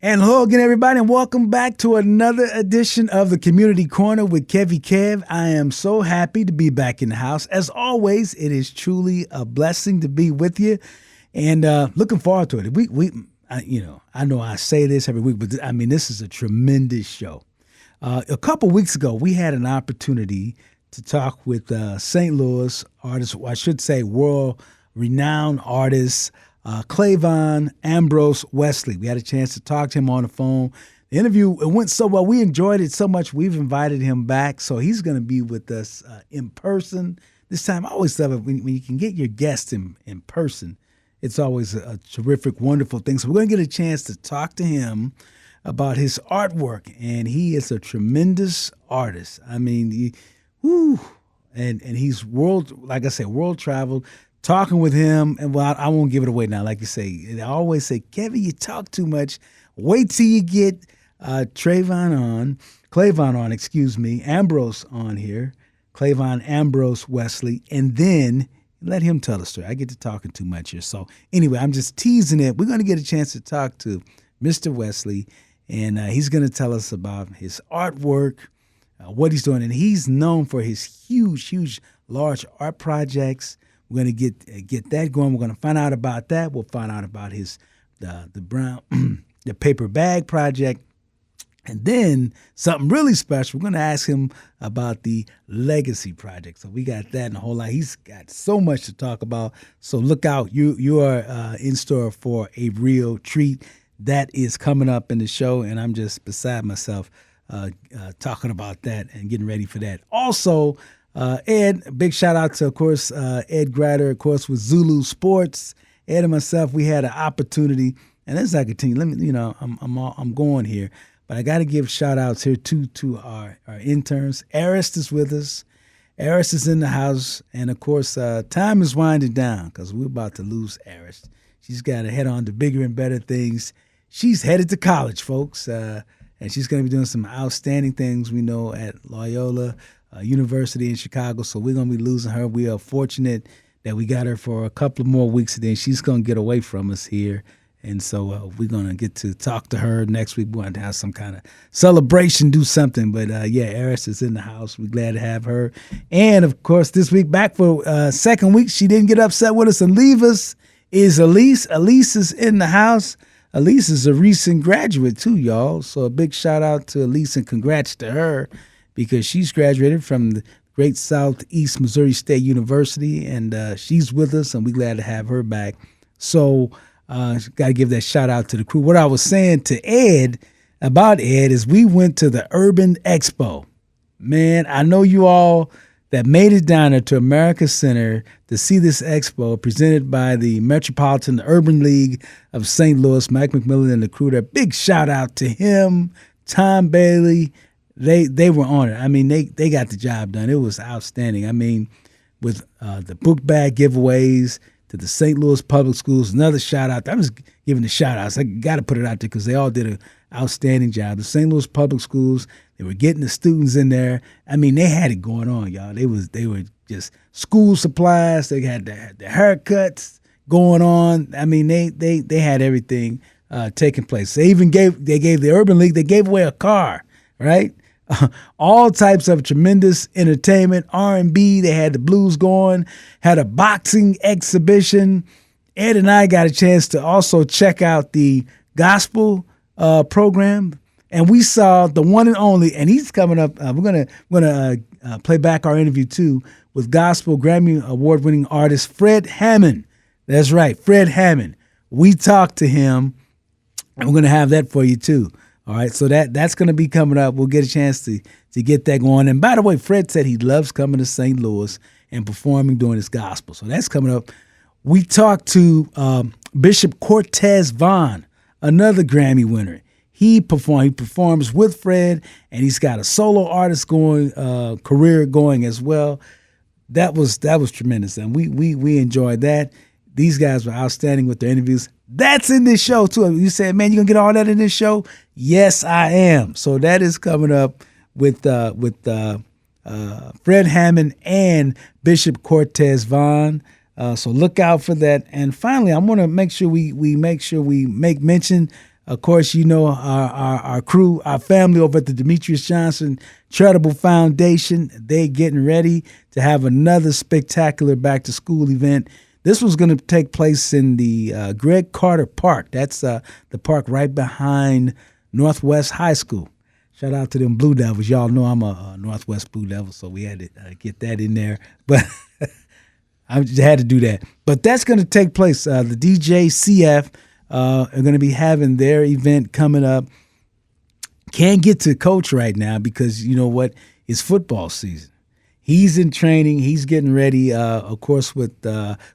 And hello again, everybody, and welcome back to another edition of the Community Corner with KevyKev. I am so happy to be back in the house. As always, it is truly a blessing to be with you, and looking forward to it. I know I say this every week, but I mean this is a tremendous show. A couple weeks ago, we had an opportunity to talk with St. Louis artist, or I should say, world-renowned artist. Clayvon Wesley. We had a chance to talk to him on the phone. The interview, it went so well. We enjoyed it so much, we've invited him back. So he's going to be with us in person this time. I always love it when you can get your guests in person. It's always a terrific, wonderful thing. So we're going to get a chance to talk to him about his artwork. And he is a tremendous artist. I mean, and he's world traveled. Talking with him, and well, I won't give it away now. Like you say, I always say, Kevin, you talk too much. Wait till you get Clayvon on, Ambrose on here, Clayvon Wesley, and then let him tell the story. I get to talking too much here. So anyway, I'm just teasing it. We're going to get a chance to talk to Mr. Wesley, and he's going to tell us about his artwork, what he's doing, and he's known for his huge, large art projects. We're going to get that going. We're going to find out about that. We'll find out about the brown the paper bag project, and then something really special. We're going to ask him about the legacy project. So we got that and a whole lot. He's got so much to talk about. So look out. You are in store for a real treat. That is coming up in the show, and I'm just beside myself talking about that and getting ready for that. Also. Ed, big shout out to, of course, Ed Grider, of course, with Zulu Sports. Ed and myself, we had an opportunity, and as I continue, I'm going here, but I got to give shout outs here to our interns. Arist is with us. Arist is in the house, and of course, time is winding down because we're about to lose Arist. She's got to head on to bigger and better things. She's headed to college, folks, and she's going to be doing some outstanding things, we know, at Loyola University in Chicago, so we're going to be losing her. We are fortunate that we got her for a couple of more weeks, and then she's going to get away from us here, and so we're going to get to talk to her next week. We're going to have some kind of celebration, do something, but Eris is in the house. We're glad to have her, and of course, this week back for second week, she didn't get upset with us and leave us, is Elise. Elise is in the house. Elise is a recent graduate too, y'all, so a big shout out to Elise and congrats to her, because she's graduated from the great Southeast Missouri State University, and she's with us, and we're glad to have her back. So got to give that shout out to the crew. What I was saying to Ed about Ed is we went to the Urban Expo. Man, I know you all that made it down there to America Center to see this expo presented by the Metropolitan Urban League of St. Louis, Mike McMillan and the crew there. Big shout out to him, Tom Bailey. They were on it. I mean, they got the job done. It was outstanding. I mean, with the book bag giveaways to the St. Louis Public Schools, another shout out. I'm just giving the shout outs. I got to put it out there because they all did an outstanding job. The St. Louis Public Schools, they were getting the students in there. I mean, they had it going on, y'all. They were just school supplies. They had the haircuts going on. I mean, they had everything taking place. They gave the Urban League. They gave away a car, right? All types of tremendous entertainment, R&B. They had the blues going, had a boxing exhibition. Ed and I got a chance to also check out the gospel program, and we saw the one and only. And he's coming up. We're gonna play back our interview too with gospel Grammy award-winning artist Fred Hammond. That's right, Fred Hammond. We talked to him, and we're gonna have that for you too. All right, so that's going to be coming up. We'll get a chance to get that going. And by the way, Fred said he loves coming to St. Louis and performing during his gospel. So that's coming up. We talked to Bishop Cortez Vaughn, another Grammy winner. He performs with Fred, and he's got a solo artist career going as well. That was tremendous, and we enjoyed that. These guys were outstanding with their interviews. That's in this show, too. You said, man, you're going to get all that in this show? Yes, I am. So that is coming up with Fred Hammond and Bishop Cortez Vaughn. So look out for that. And finally, I want to make sure we make mention Of course, you know our crew, our family over at the Demetrius Johnson Charitable Foundation. They're getting ready to have another spectacular back-to-school event. This was going to take place in the Greg Carter Park. That's the park right behind Northwest High School. Shout out to them Blue Devils. Y'all know I'm a Northwest Blue Devil, so we had to get that in there. But I just had to do that. But that's going to take place. The DJCF are going to be having their event coming up. Can't get to Coach right now because, you know what, it's football season. He's in training. He's getting ready, of course, with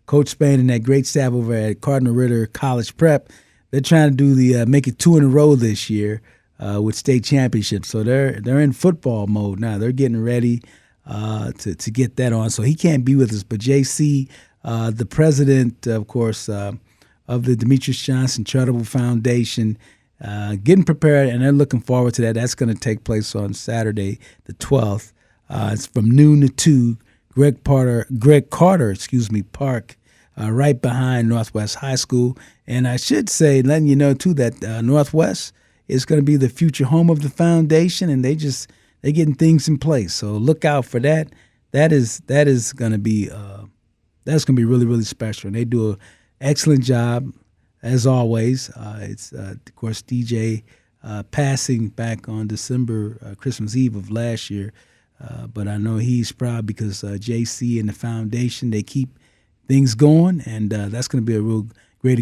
Coach Spain and that great staff over at Cardinal Ritter College Prep. They're trying to do the make it 2 in a row this year with state championships. So they're in football mode now. They're getting ready to get that on. So he can't be with us. But JC, the president, of course, of the Demetrius Johnson Charitable Foundation, getting prepared, and they're looking forward to that. That's going to take place on Saturday, the 12th. It's from noon to 2, Greg Carter, Park, right behind Northwest High School. And I should say, letting you know, too, that Northwest is going to be the future home of the foundation, and they're getting things in place. So look out for that. That is going to be really, really special. And they do an excellent job, as always. It's, of course, DJ passing back on December, Christmas Eve of last year. But I know he's proud because JC and the foundation, they keep things going, and that's going to be a real great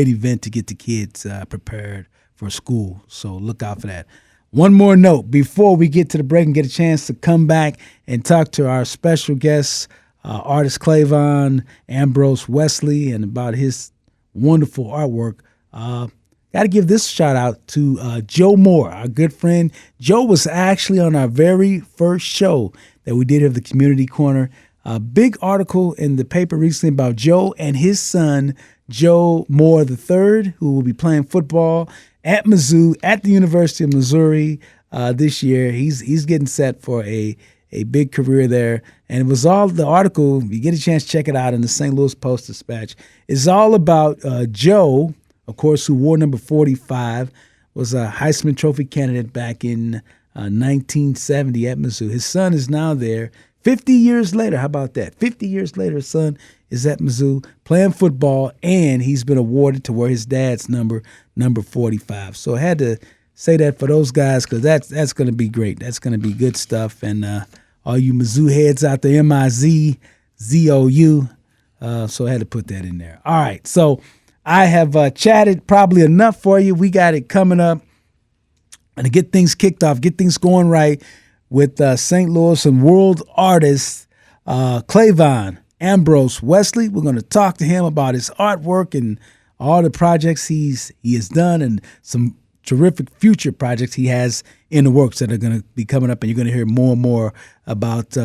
event to get the kids prepared for school. So look out for that. One more note before we get to the break and get a chance to come back and talk to our special guest, artist Clayvon Ambrose Wesley, and about his wonderful artwork. Got to give this shout out to Joe Moore, our good friend. Joe was actually on our very first show that we did of the Community Corner. A big article in the paper recently about Joe and his son, Joe Moore III, who will be playing football at Mizzou, at the University of Missouri this year. He's getting set for a big career there. And it was all the article, if you get a chance, check it out in the St. Louis Post-Dispatch. It's all about Joe, of course, who wore number 45, was a Heisman Trophy candidate back in 1970 at Mizzou. His son is now there 50 years later. How about that? 50 years later, his son is at Mizzou playing football, and he's been awarded to wear his dad's number 45. So I had to say that for those guys because that's going to be great. That's going to be good stuff. And all you Mizzou heads out there, MIZZOU. So I had to put that in there. All right, so I have chatted probably enough for you. We got it coming up. And to get things kicked off, get things going right with St. Louis and world artist Clayvon Ambrose Wesley. We're going to talk to him about his artwork and all the projects he has done and some terrific future projects he has in the works that are going to be coming up, and you're going to hear more and more about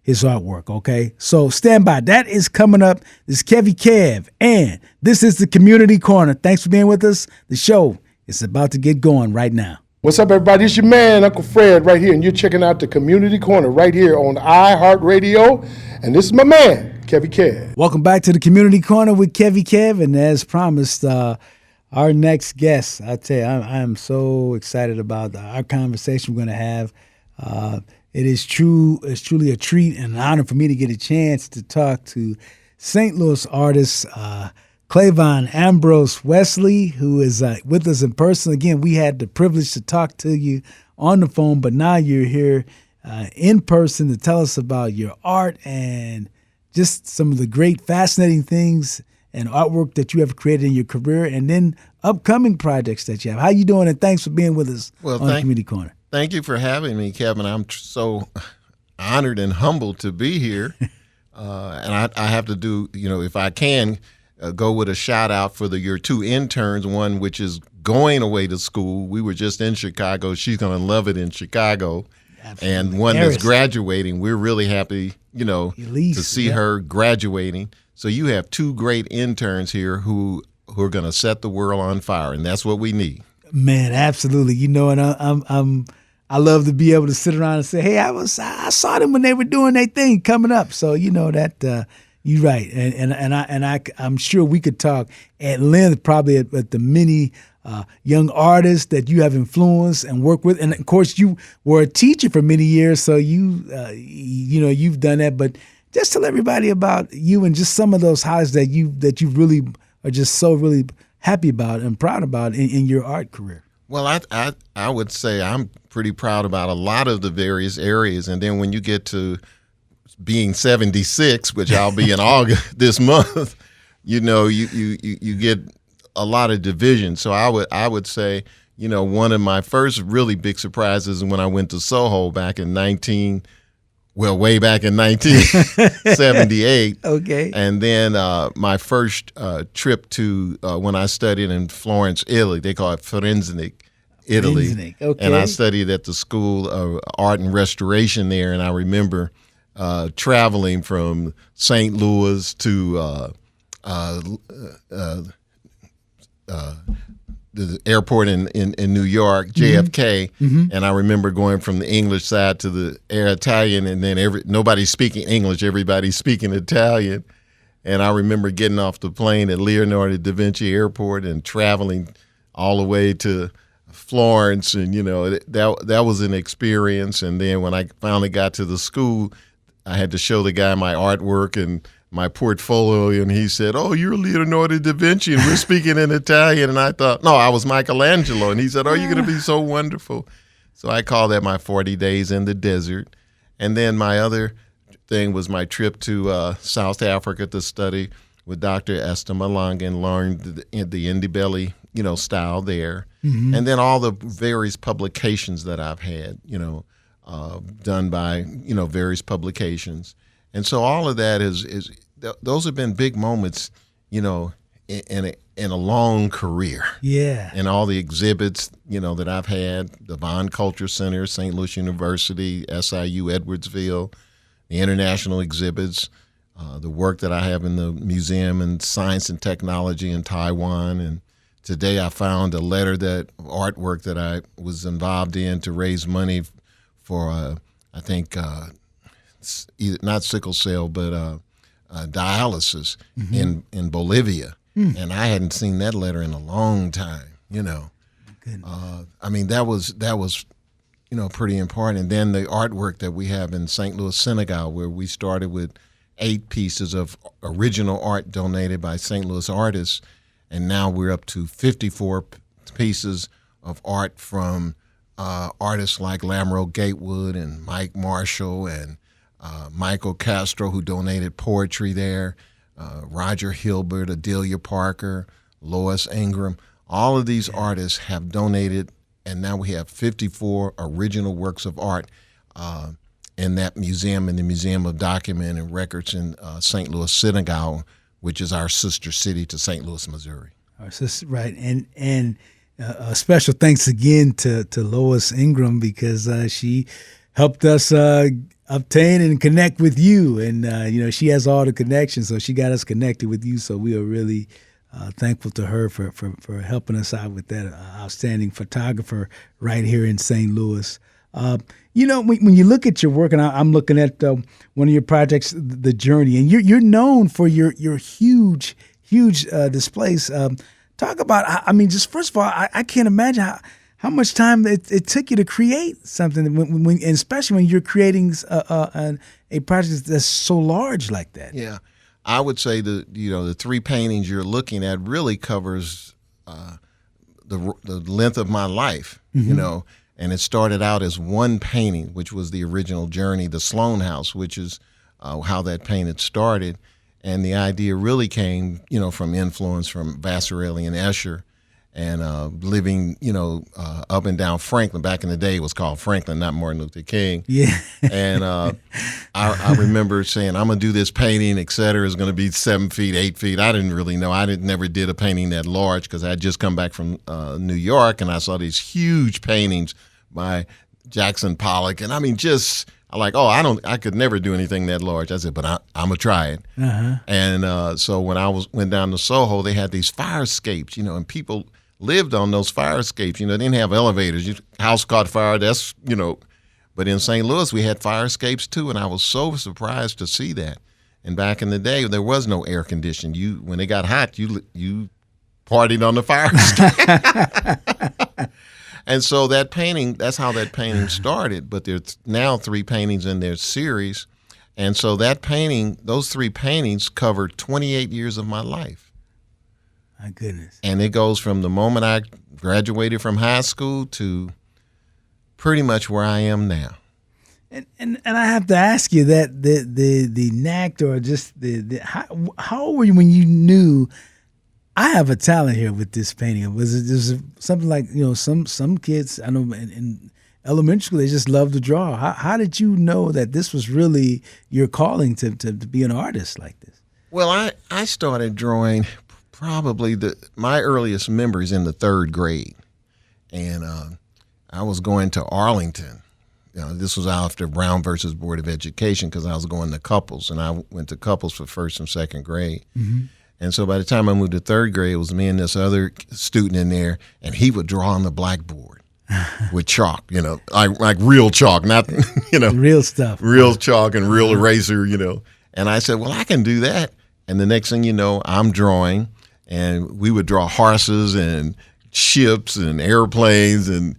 his artwork, okay? So stand by. That is coming up. This is KevyKev, and this is the Community Corner. Thanks for being with us. The show is about to get going right now. What's up, everybody? It's your man, Uncle Fred, right here, and you're checking out the Community Corner right here on iHeartRadio, and this is my man, KevyKev. Welcome back to the Community Corner with KevyKev, and as promised, our next guest, I tell you, I am so excited about our conversation we're going to have. It's truly a treat and an honor for me to get a chance to talk to St. Louis artist Clayvon Ambrose Wesley, who is with us in person. Again, we had the privilege to talk to you on the phone, but now you're here in person to tell us about your art and just some of the great, fascinating things and artwork that you have created in your career, and then upcoming projects that you have. How you doing? And thanks for being with us on the Community Corner. Thank you for having me, Kevin. I'm so honored and humbled to be here. And I have to do, if I can, go with a shout out for your two interns, one which is going away to school. We were just in Chicago. She's going to love it in Chicago. Absolutely. And one that's graduating. We're really happy, to see her graduating. So you have two great interns here who are going to set the world on fire, and that's what we need. Man, absolutely. And I love to be able to sit around and say, hey, I saw them when they were doing their thing coming up. So that you're right, and I'm sure we could talk at length probably at the many young artists that you have influenced and worked with. And of course, you were a teacher for many years, so you've done that. But just tell everybody about you and just some of those highlights that you really are just so really happy about and proud about in your art career. Well, I would say I'm pretty proud about a lot of the various areas, and then when you get to being 76, which I'll be in August this month, you get a lot of division. So I would say, one of my first really big surprises when I went to Soho back in way back in 1978. Okay. And then my first trip to when I studied in Florence, Italy, they call it Forensic, Italy. Okay. And I studied at the School of Art and Restoration there, and I remember traveling from St. Louis to the airport in New York, JFK, and I remember going from the English side to the air Italian, and then nobody's speaking English, everybody's speaking Italian. And I remember getting off the plane at Leonardo da Vinci Airport and traveling all the way to Florence, and that was an experience. And then when I finally got to the school, I had to show the guy my artwork and my portfolio, and he said, "Oh, you're Leonardo da Vinci, and we're speaking in Italian." And I thought, no, I was Michelangelo. And he said, "Oh, you're going to be so wonderful." So I call that my 40 days in the desert. And then my other thing was my trip to South Africa to study with Dr. Esther Malanga and learned the Ndebele, style there. And then all the various publications that I've had, done by, various publications. And so all of that is those have been big moments, in a long career. Yeah. And all the exhibits, that I've had, the Vaughn Culture Center, St. Louis University, SIU Edwardsville, the international exhibits, the work that I have in the Museum in Science and Technology in Taiwan. And today I found a letter artwork that I was involved in to raise money for, I think, not sickle cell, but dialysis in Bolivia. And I hadn't seen that letter in a long time, I mean, that was pretty important. And then the artwork that we have in St. Louis, Senegal, where we started with 8 pieces of original art donated by St. Louis artists, and now we're up to 54 pieces of art from artists like Lamro Gatewood and Mike Marshall and Michael Castro, who donated poetry there, Roger Hilbert, Adelia Parker, Lois Ingram. All of these artists have donated, and now we have 54 original works of art in that museum, in the Museum of Document and Records in St. Louis, Senegal, which is our sister city to St. Louis, Missouri. Our sister, right. And a special thanks again to Lois Ingram, because she helped us obtain and connect with you. And, she has all the connections, so she got us connected with you. So we are really thankful to her for helping us out with that outstanding photographer right here in St. Louis. When you look at your work, and I'm looking at one of your projects, The Journey, and you're known for your huge displays. Talk about, just first of all, I can't imagine how much time it took you to create something, when and especially when you're creating a project that's so large like that. Yeah, I would say the 3 paintings you're looking at really covers the length of my life, And it started out as one painting, which was the original Journey, the Sloan House, which is how that painting started. And the idea really came, from influence from Vassarelli and Escher, and living, up and down Franklin. Back in the day, it was called Franklin, not Martin Luther King. Yeah. And I remember saying, I'm going to do this painting, et cetera. It's going to be 7 feet, 8 feet. I didn't really know. I never did a painting that large, because I had just come back from New York, and I saw these huge paintings by Jackson Pollock. And I'm like, I could never do anything that large. I said, but I'm going to try it. Uh-huh. And so when I went down to Soho, they had these fire escapes, and people lived on those fire escapes. They didn't have elevators. House caught fire, that's, But in St. Louis, we had fire escapes too, and I was so surprised to see that. And back in the day, there was no air conditioning. When it got hot, you partied on the fire escape. And so that painting, that's how that painting started. But there's now 3 paintings in their series. And so that painting, those 3 paintings cover 28 years of my life. My goodness. And it goes from the moment I graduated from high school to pretty much where I am now. And I have to ask you that the knack or just how old were you when you knew I have a talent here with this painting? Was it just something like, some kids, I know in elementary school, they just love to draw. How did you know that this was really your calling to be an artist like this? Well, I started drawing probably my earliest memories in the 3rd grade. And I was going to Arlington. This was after Brown versus Board of Education because I was going to couples, and I went to couples for 1st and 2nd grade. Mm-hmm. And so by the time I moved to 3rd grade, it was me and this other student in there, and he would draw on the blackboard with chalk, like real chalk, not, real stuff, real chalk and real eraser, And I said, well, I can do that. And the next thing you know, I'm drawing, and we would draw horses and ships and airplanes, and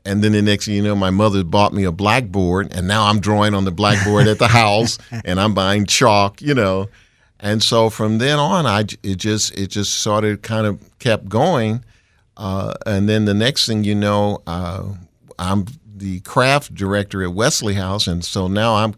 then the next thing you know, my mother bought me a blackboard, and now I'm drawing on the blackboard at the house, and I'm buying chalk, And so from then on, it just sort of kind of kept going, and then the next thing you know, I'm the craft director at Wesley House, and so now I'm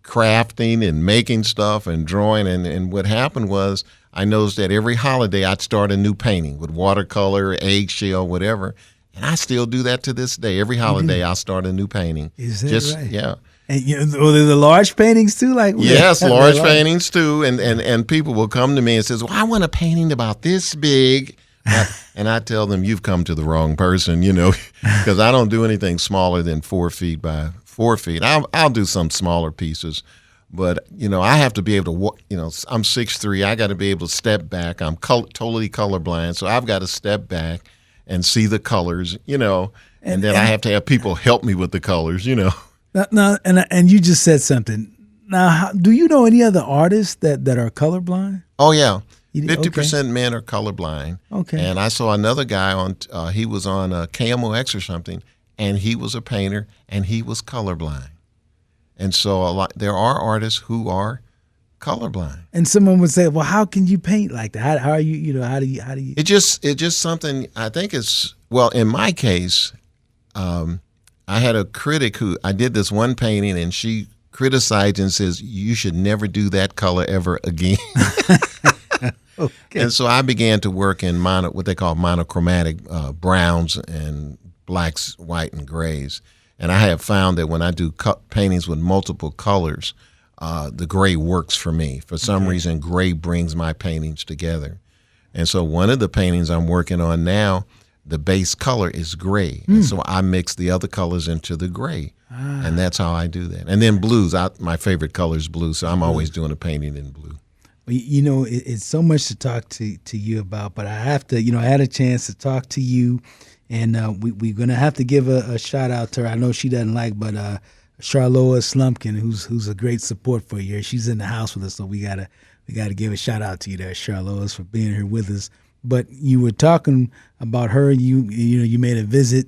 crafting and making stuff and drawing, and what happened was I noticed that every holiday I'd start a new painting with watercolor, eggshell, whatever. And I still do that to this day. Every holiday, I'll start a new painting. Is that right? Yeah. And there's the large paintings too, yes, large paintings too. And people will come to me and says, "Well, I want a painting about this big," and I tell them, "You've come to the wrong person," because I don't do anything smaller than 4 feet by 4 feet. I'll do some smaller pieces, but I have to be able to. I'm 6'3". I got to be able to step back. I'm totally colorblind, so I've got to step back and see the colors, and then I have to have people help me with the colors, Now, and you just said something. Now, do you know any other artists that are colorblind? Oh, yeah. 50% men are colorblind. Okay. And I saw another guy he was on KMOX or something, and he was a painter, and he was colorblind. And so there are artists who are colorblind. And someone would say, "Well, how can you paint like that? How are you? How do you?" It's just something. I think in my case, I had a critic who I did this one painting, and she criticized and says, "You should never do that color ever again." Okay. And so I began to work in what they call monochromatic browns and blacks, white, and grays. And I have found that when I do paintings with multiple colors, the gray works for me. For some reason, gray brings my paintings together. And so one of the paintings I'm working on now, the base color is gray. And so I mix the other colors into the gray. And that's how I do that. And then blues, my favorite color is blue, so I'm always doing a painting in blue. Well, it's so much to talk to you about, but I have to, I had a chance to talk to you, and we're going to have to give a shout out to her. I know she doesn't like, but Charloa Slumpkin, who's a great support for you. She's in the house with us, so we gotta give a shout out to you there, Charloa, for being here with us. But you were talking about her. You made a visit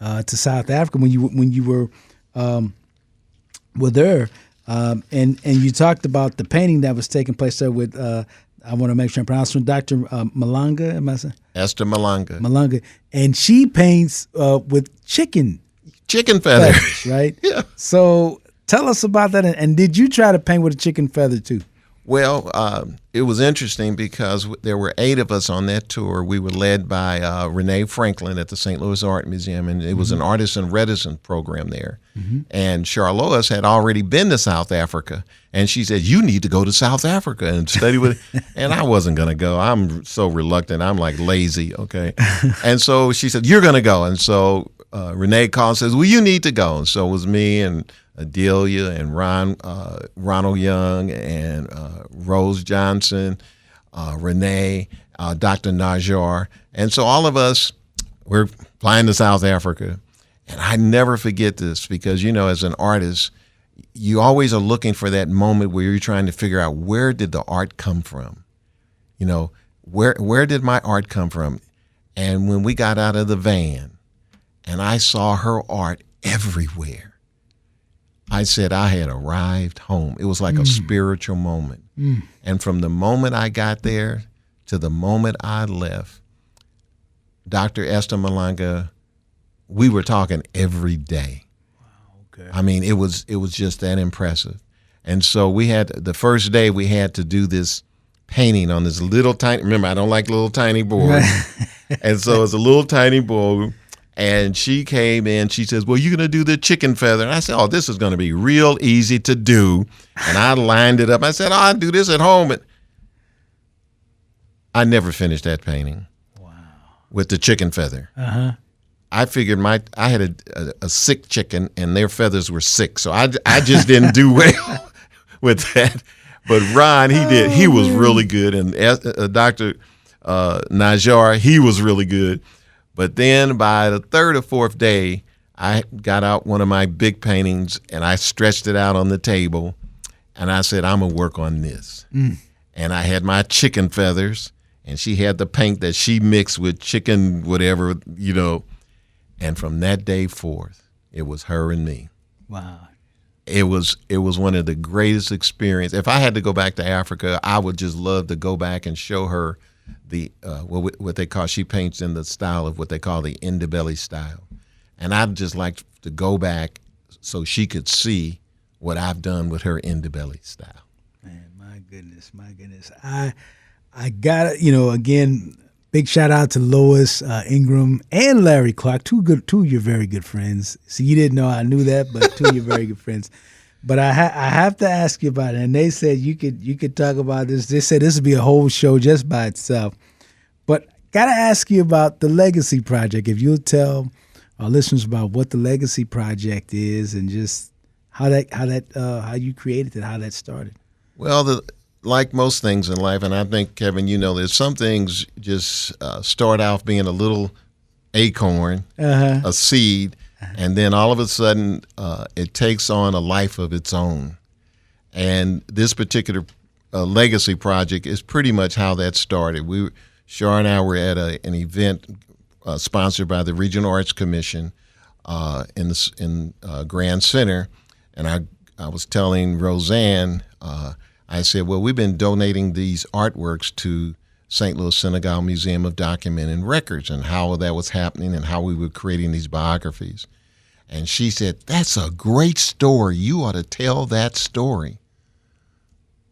to South Africa when you were with her, and you talked about the painting that was taking place there with. I want to make sure I'm pronouncing Dr. Malanga. Am I saying? Esther Malanga. Malanga, and she paints with chicken feathers, right? Yeah. So tell us about that. And did you try to paint with a chicken feather too? Well, it was interesting because there were 8 of us on that tour. We were led by Renee Franklin at the St. Louis Art Museum, and it was an artist in residence program there. And Charlois had already been to South Africa, and she said, "You need to go to South Africa and study with it." And I wasn't going to go. I'm so reluctant. I'm like lazy, okay? And so she said, "You're going to go." And so Renee called and says, "Well, you need to go." And so it was me and Adelia and Ronald Young and Rose Johnson, Renee, Dr. Najjar. And so all of us, we're flying to South Africa. And I never forget this because, as an artist, you always are looking for that moment where you're trying to figure out where did the art come from? where did my art come from? And when we got out of the van and I saw her art everywhere, I said I had arrived home. It was like a spiritual moment. And from the moment I got there to the moment I left, Dr. Esther Malanga, we were talking every day. Okay. I mean, it was just that impressive. And so we had, the first day we had to do this painting on this little tiny, remember, I don't like little tiny boards. And so it's a little tiny board. And she came in, she says, well, you're going to do the chicken feather. And I said, oh, this is going to be real easy to do. And I lined it up. I said, oh, I'll do this at home. And I never finished that painting. Wow. With the chicken feather. Uh-huh. I figured I had a sick chicken and their feathers were sick. So I just didn't do well with that. But Ron, he did. He was really good. And Dr. Najjar, he was really good. But then by the third or fourth day, I got out one of my big paintings and I stretched it out on the table. And I said, I'm going to work on this. And I had my chicken feathers and she had the paint that she mixed with chicken, whatever, you know. And from that day forth, it was her and me. Wow. It was one of the greatest experiences. If I had to go back to Africa, I would just love to go back and show her the what they call, she paints in the style of what they call the Ndebele style. And I'd just like to go back so she could see what I've done with her Ndebele style. Man, my goodness. I got it, again, big shout out to Lois Ingram and Larry Clark, two of your very good friends. See, you didn't know I knew that, but two of your very good friends. But I have to ask you about it. And they said you could talk about this. They said this would be a whole show just by itself. But gotta ask you about the Legacy Project. If you'll tell our listeners about what the Legacy Project is and just how you created it, how that started. Well, like most things in life, and I think, Kevin, there's some things just start off being a little acorn, a seed, and then all of a sudden it takes on a life of its own. And this particular Legacy Project is pretty much how that started. Shar and I were at an event sponsored by the Regional Arts Commission in Grand Center, and I was telling Roseanne, I said, well, we've been donating these artworks to St. Louis Senegal Museum of Documenting Records and how that was happening and how we were creating these biographies. And she said, that's a great story. You ought to tell that story.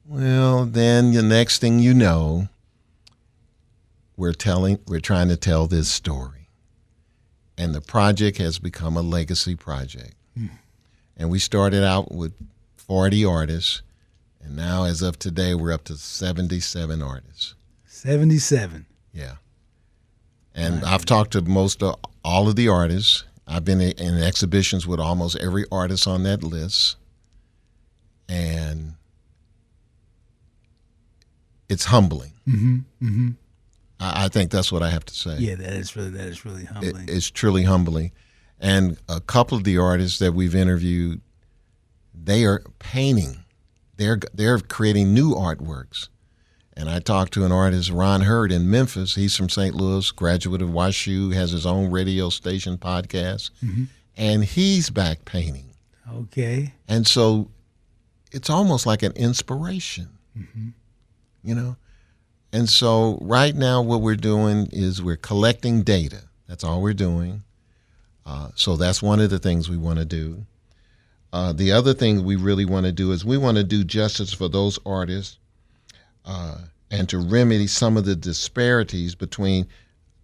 Well, then the next thing you know, we're trying to tell this story. And the project has become a legacy project. And we started out with 40 artists. And now, as of today, we're up to 77 artists. 77. Yeah. And I've talked to all of the artists. I've been in exhibitions with almost every artist on that list. And it's humbling. Mm-hmm. Mm-hmm. I think that's what I have to say. Yeah, that is really humbling. It's truly humbling. And a couple of the artists that we've interviewed, they are painting. They're creating new artworks. And I talked to an artist, Ron Hurd, in Memphis. He's from St. Louis, graduate of WashU, has his own radio station podcast. Mm-hmm. And he's back painting. Okay. And so it's almost like an inspiration, And so right now what we're doing is we're collecting data. That's all we're doing. So that's one of the things we want to do. The other thing we really want to do is we want to do justice for those artists and to remedy some of the disparities between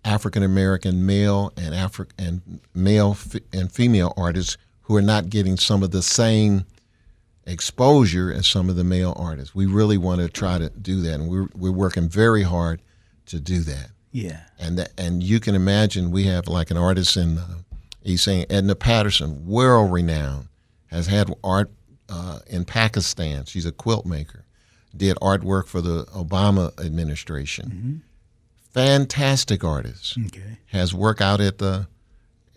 African-American male and male and female artists who are not getting some of the same exposure as some of the male artists. We really want to try to do that, and we're working very hard to do that. Yeah. And you can imagine we have like an artist in East St. Edna Patterson, world-renowned, has had art in Pakistan. She's a quilt maker. Did artwork for the Obama administration. Mm-hmm. Fantastic artist. Okay. Has work out at the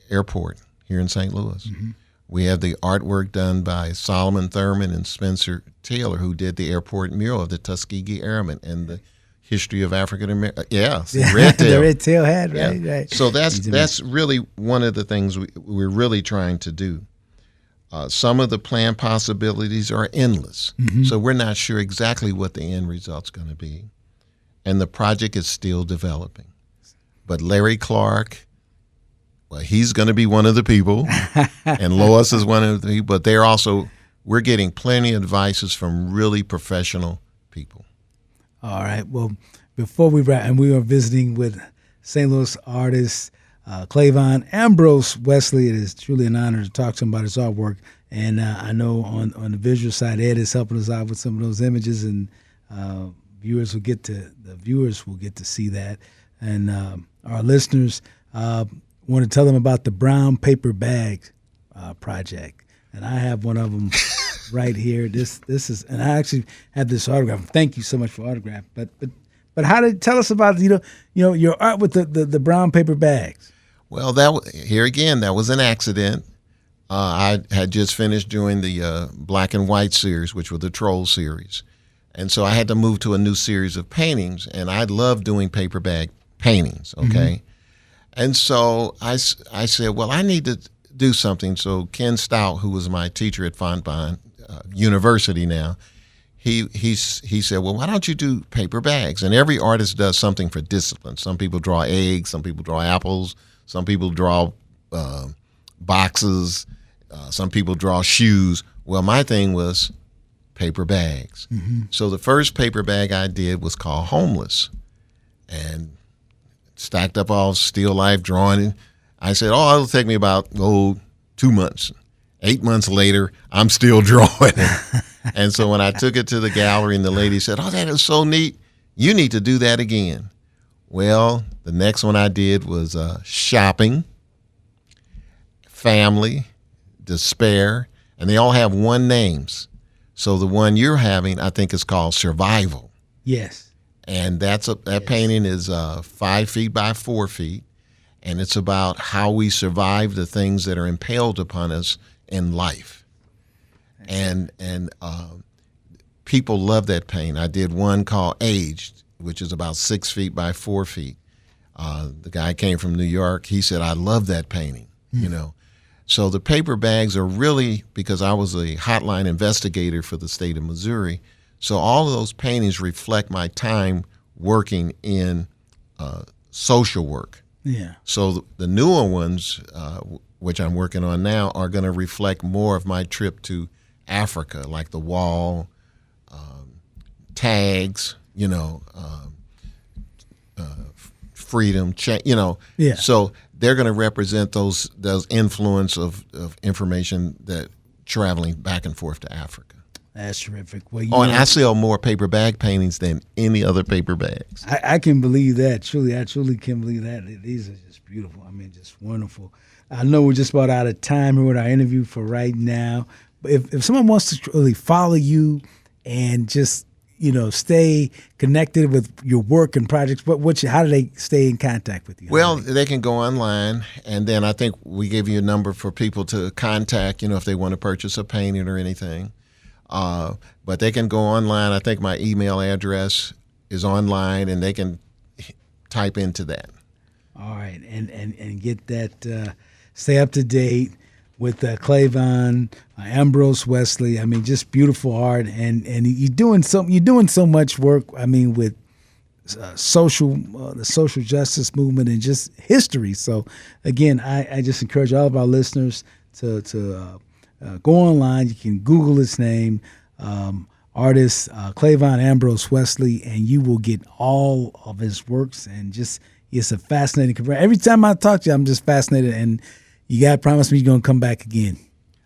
airport here in St. Louis. Mm-hmm. We have the artwork done by Solomon Thurman and Spencer Taylor, who did the airport mural of the Tuskegee Airmen and the history of African American. Yeah, red tail. The red tail hat, right? Yeah. Right. So that's really one of the things we're really trying to do. Some of the planned possibilities are endless, so we're not sure exactly what the end result's going to be, and the project is still developing. But Larry Clark, well, he's going to be one of the people, and Lois is one of the people. But we're getting plenty of advices from really professional people. All right. Well, before we wrap, and we are visiting with St. Louis artist Clayvon Ambrose Wesley. It is truly an honor to talk to him about his artwork. And I know on the visual side, Ed is helping us out with some of those images, and viewers will get to see that. And our listeners want to tell them about the brown paper bag project. And I have one of them right here. This is, and I actually have this autograph. Thank you so much for autograph. But how did tell us about your art with the brown paper bags? Well, that was an accident. I had just finished doing the black and white series, which were the Troll series, and so I had to move to a new series of paintings. And I love doing paper bag paintings. Okay, and so I said, well, I need to do something. So Ken Stout, who was my teacher at Fontbonne University now, he said, well, why don't you do paper bags? And every artist does something for discipline. Some people draw eggs, some people draw apples, some people draw boxes, some people draw shoes. Well, my thing was paper bags. So the first paper bag I did was called Homeless, and stacked up all still life drawing. I said, it'll take me about 2 months. 8 months later, I'm still drawing. And so when I took it to the gallery, and the lady said, that is so neat. You need to do that again. Well, the next one I did was shopping, family, despair, and they all have one names. So the one you're having, I think, is called Survival. Yes. And that painting is 5 feet by 4 feet. And it's about how we survive the things that are impaled upon us in life. And people love that painting. I did one called Aged, which is about 6 feet by 4 feet. The guy came from New York. He said, I love that painting, So the paper bags are really, because I was a hotline investigator for the state of Missouri, so all of those paintings reflect my time working in social work. Yeah. So the newer ones, which I'm working on now, are going to reflect more of my trip to Africa, like the wall, tags, freedom, Yeah. So they're going to represent those influence of information that traveling back and forth to Africa. That's terrific. Well, and I sell more paper bag paintings than any other paper bags. I can believe that. I truly can believe that. These are just beautiful. I mean, just wonderful. I know we're just about out of time here with our interview for right now. But if someone wants to really follow you and just stay connected with your work and projects, how do they stay in contact with you? Well, they can go online, and then I think we gave you a number for people to contact, if they want to purchase a painting or anything. But they can go online. I think my email address is online, and they can type into that. All right, and get that, stay up to date with Clayvon Ambrose Wesley. I mean, just beautiful art, and you're doing so much work. I mean, with the social justice movement and just history. So again, I just encourage all of our listeners to go online. You can Google his name, artist Clayvon Ambrose Wesley, and you will get all of his works. And it's a fascinating career. Every time I talk to you, I'm just fascinated. And you got to promise me you're going to come back again.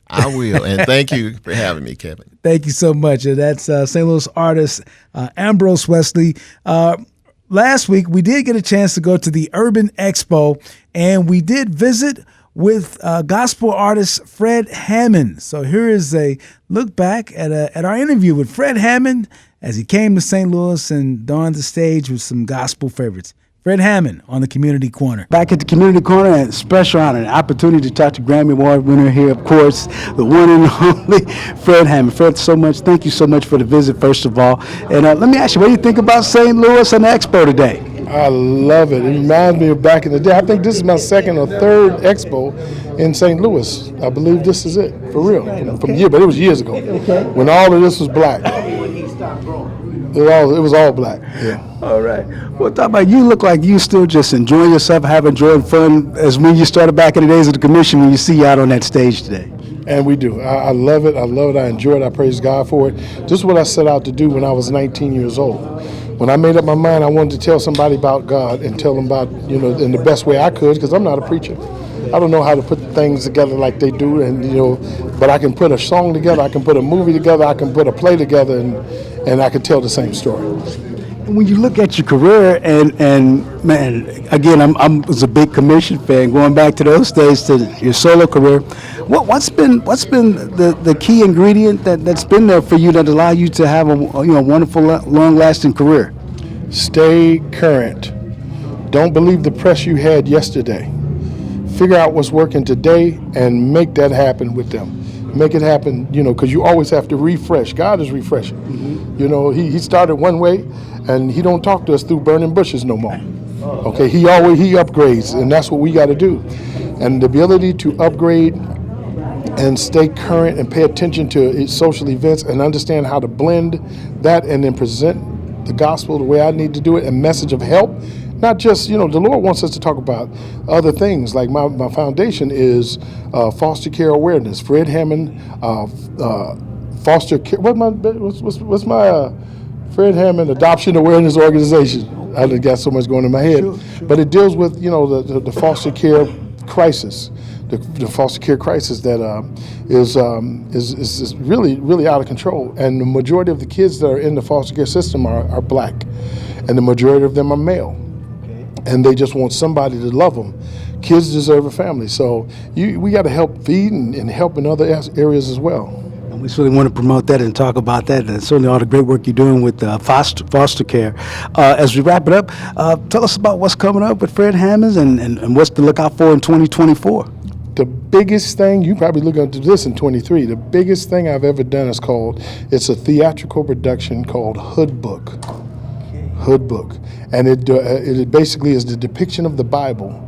I will. And thank you for having me, Kevin. Thank you so much. That's St. Louis artist Ambrose Wesley. Last week, we did get a chance to go to the Urban Expo, and we did visit with gospel artist Fred Hammond. So here is a look back at our interview with Fred Hammond as he came to St. Louis and donned the stage with some gospel favorites. Fred Hammond on the Community Corner. Back at the Community Corner, and special honor, an opportunity to talk to Grammy Award winner here, of course, the one and only Fred Hammond. Fred, thank you so much for the visit, first of all. And let me ask you, what do you think about St. Louis and the Expo today? I love it. It reminds me of back in the day. I think this is my second or third expo in St. Louis. I believe this is it, for real, from year, but it was years ago, when all of this was black. It was all black. Yeah. All right. Well, talk about, you look like you still just enjoying yourself, having enjoying fun as when you started back in the days of the commission, when you see you out on that stage today. And we do. I love it. I love it. I enjoy it. I praise God for it. This is what I set out to do when I was 19 years old. When I made up my mind, I wanted to tell somebody about God and tell them about, in the best way I could, because I'm not a preacher. I don't know how to put things together like they do, and but I can put a song together, I can put a movie together, I can put a play together, and I can tell the same story. When you look at your career, and man, again, I was a big commission fan. Going back to those days, to your solo career, what's been the key ingredient that's been there for you that allow you to have a wonderful, long-lasting career? Stay current. Don't believe the press you had yesterday. Figure out what's working today and make that happen with them. Make it happen, because you always have to refresh. God is refreshing. Mm-hmm. He started one way, and he don't talk to us through burning bushes no more. Okay, he upgrades, and that's what we got to do. And the ability to upgrade and stay current and pay attention to social events and understand how to blend that and then present the gospel the way I need to do it, and message of help. Not just, the Lord wants us to talk about other things. Like my foundation is foster care awareness. Fred Hammond, foster care. What's my Fred Hammond Adoption Awareness Organization? I done got so much going in my head, sure. But it deals with the foster care crisis, the foster care crisis that is really out of control. And the majority of the kids that are in the foster care system are black, and the majority of them are male. And they just want somebody to love them. Kids deserve a family. So we got to help feed and help in other areas as well. And we certainly want to promote that and talk about that, and certainly all the great work you're doing with foster care. As we wrap it up, tell us about what's coming up with Fred Hammond and what's to look out for in 2024. The biggest thing, you probably look into this in 23, the biggest thing I've ever done it's a theatrical production called Hood Book. Hood Book. And it basically is the depiction of the Bible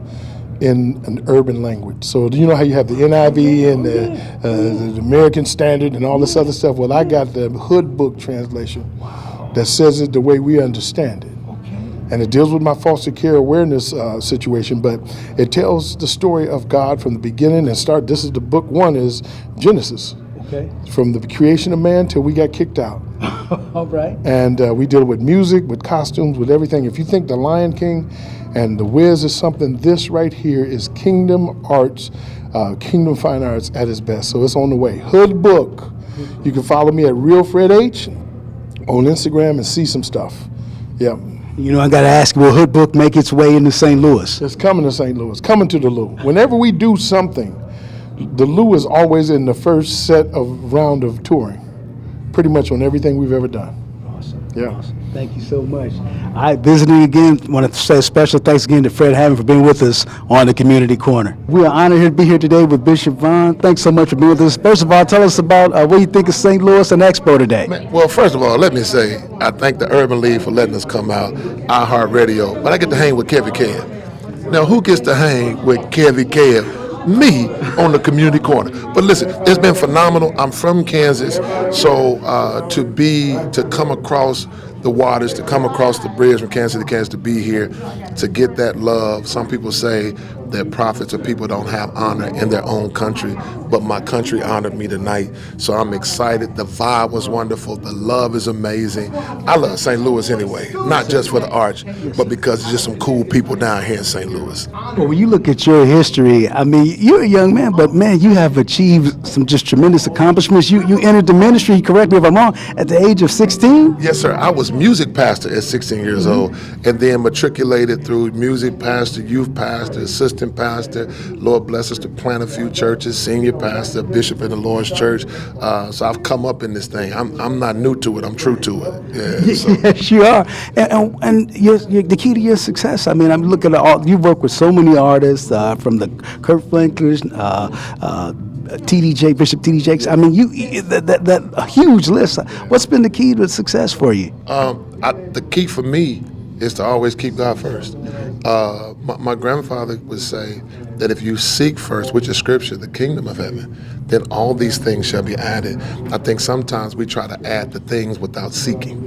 in an urban language. So you know how you have the NIV and the American Standard and all this other stuff? Well, I got the Hood Book translation that says it the way we understand it. And it deals with my foster care awareness situation, but it tells the story of God from the beginning and this is the book one is Genesis. Okay. From the creation of man till we got kicked out. All right. And we deal with music, with costumes, with everything. If you think The Lion King and The Wiz is something, this right here is Kingdom Arts, Kingdom Fine Arts at its best. So it's on the way. Hood Book. You can follow me at Real Fred H on Instagram and see some stuff. Yeah. I got to ask, will Hood Book make its way into St. Louis? It's coming to St. Louis, coming to the Lou. Whenever we do something, the Lou is always in the first set of round of touring, pretty much on everything we've ever done. Awesome. Yeah. Awesome. Thank you so much. All right, visiting again, want to say a special thanks again to Fred Hammond for being with us on the Community Corner. We are honored to be here today with Bishop Vaughn. Thanks so much for being with us. First of all, tell us about what you think of St. Louis and Expo today. Well, first of all, let me say I thank the Urban League for letting us come out, iHeartRadio, but I get to hang with KevyKev. Now, who gets to hang with KevyKev? Me on the Community Corner. But listen, it's been phenomenal. I'm from Kansas, so to come across the waters, to come across the bridge from Kansas City, Kansas, to be here, to get that love. Some people say that prophets or people don't have honor in their own country, but my country honored me tonight, so I'm excited. The vibe was wonderful. The love is amazing. I love St. Louis anyway, not just for the arch, but because there's just some cool people down here in St. Louis. Well, when you look at your history, I mean, you're a young man, but man, you have achieved some just tremendous accomplishments. You entered the ministry, correct me if I'm wrong, at the age of 16? Yes, sir. I was music pastor at 16 years old, and then matriculated through music pastor, youth pastor, assistant assistant pastor. Lord bless us to plant a few churches, senior pastor, bishop in the Lord's church. So I've come up in this thing. I'm not new to it. I'm true to it. Yeah, so. Yes, you are. And you're the key to your success. I mean, I'm looking at all, you've worked with so many artists, from the Kurt Franklins, TD Bishop TD Jakes. I mean, that a huge list. What's been the key to success for you? The key for me is to always keep God first. My grandfather would say that if you seek first, which is scripture, the kingdom of heaven, then all these things shall be added. I think sometimes we try to add the things without seeking.